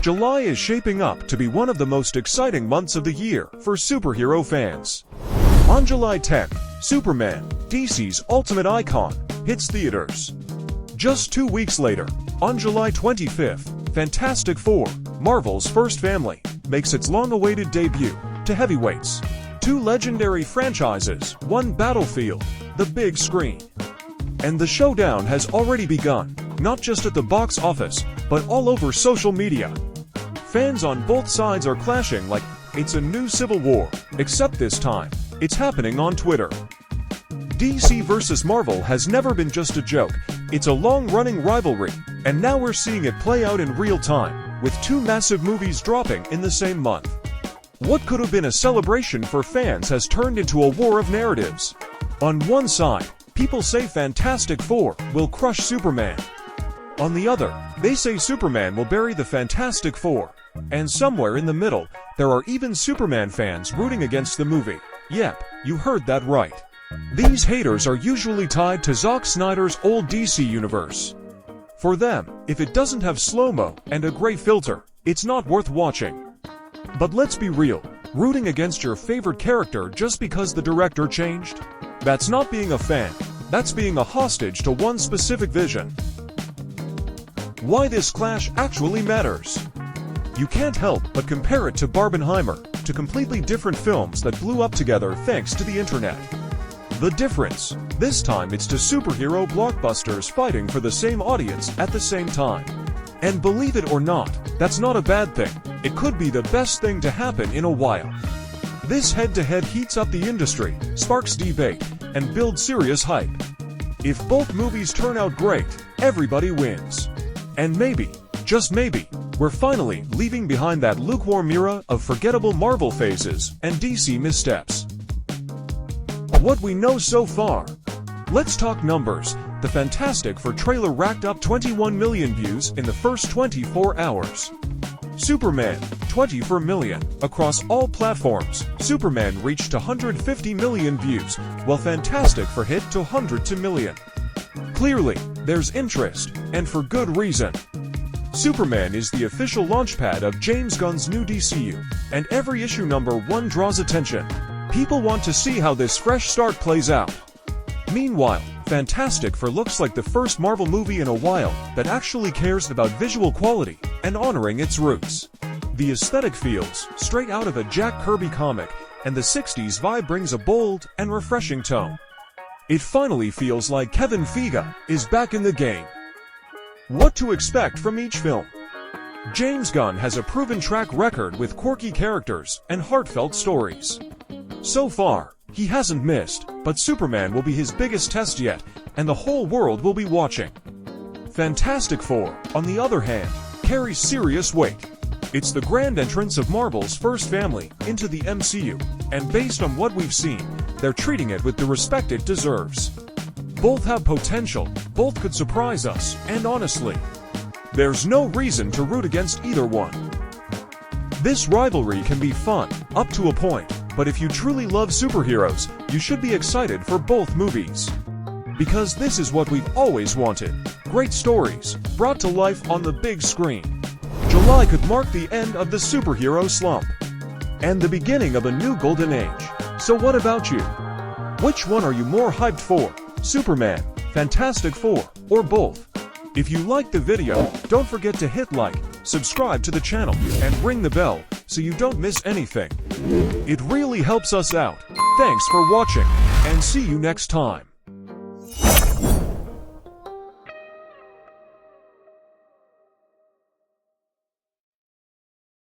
July is shaping up to be one of the most exciting months of the year for superhero fans. On July 10th, Superman, DC's ultimate icon, hits theaters. Just 2 weeks later, on July 25th, Fantastic Four, Marvel's first family, makes its long-awaited debut to heavyweights. Two legendary franchises, one battlefield, the big screen. And the showdown has already begun, not just at the box office, but all over social media. Fans on both sides are clashing like it's a new civil war, except this time, it's happening on Twitter. DC versus Marvel has never been just a joke, it's a long-running rivalry, and now we're seeing it play out in real time, with two massive movies dropping in the same month. What could have been a celebration for fans has turned into a war of narratives. On one side, people say Fantastic Four will crush Superman. On the other, they say Superman will bury the Fantastic Four. And somewhere in the middle, there are even Superman fans rooting against the movie. Yep, you heard that right. These haters are usually tied to Zack Snyder's old DC universe. For them, if it doesn't have slow-mo and a gray filter, it's not worth watching. But let's be real, rooting against your favorite character just because the director changed? That's not being a fan, that's being a hostage to one specific vision. Why this clash actually matters. You can't help but compare it to Barbenheimer, to completely different films that blew up together thanks to the internet. The difference, this time it's two superhero blockbusters fighting for the same audience at the same time. And believe it or not, that's not a bad thing, it could be the best thing to happen in a while. This head-to-head heats up the industry, sparks debate, and builds serious hype. If both movies turn out great, everybody wins. And maybe, just maybe, we're finally leaving behind that lukewarm era of forgettable Marvel phases and DC missteps. What we know so far. Let's talk numbers. The Fantastic Four trailer racked up 21 million views in the first 24 hours. Superman, 24 million. Across all platforms, Superman reached 150 million views, while Fantastic Four hit 202 million. Clearly, there's interest, and for good reason. Superman is the official launchpad of James Gunn's new DCU, and every issue number 1 draws attention. People want to see how this fresh start plays out. Meanwhile, Fantastic Four looks like the first Marvel movie in a while that actually cares about visual quality and honoring its roots. The aesthetic feels straight out of a Jack Kirby comic, and the 60s vibe brings a bold and refreshing tone. It finally feels like Kevin Feige is back in the game. What to expect from each film? James Gunn has a proven track record with quirky characters and heartfelt stories. So far, he hasn't missed, but Superman will be his biggest test yet, and the whole world will be watching. Fantastic Four, on the other hand, carries serious weight. It's the grand entrance of Marvel's first family into the MCU, and based on what we've seen, they're treating it with the respect it deserves. Both have potential, both could surprise us, and honestly, there's no reason to root against either one. This rivalry can be fun, up to a point, but if you truly love superheroes, you should be excited for both movies. Because this is what we've always wanted. Great stories, brought to life on the big screen. July could mark the end of the superhero slump. And the beginning of a new golden age. So what about you? Which one are you more hyped for? Superman, Fantastic Four, or both? If you liked the video, don't forget to hit like, subscribe to the channel, and ring the bell so you don't miss anything. It really helps us out. Thanks for watching, and see you next time.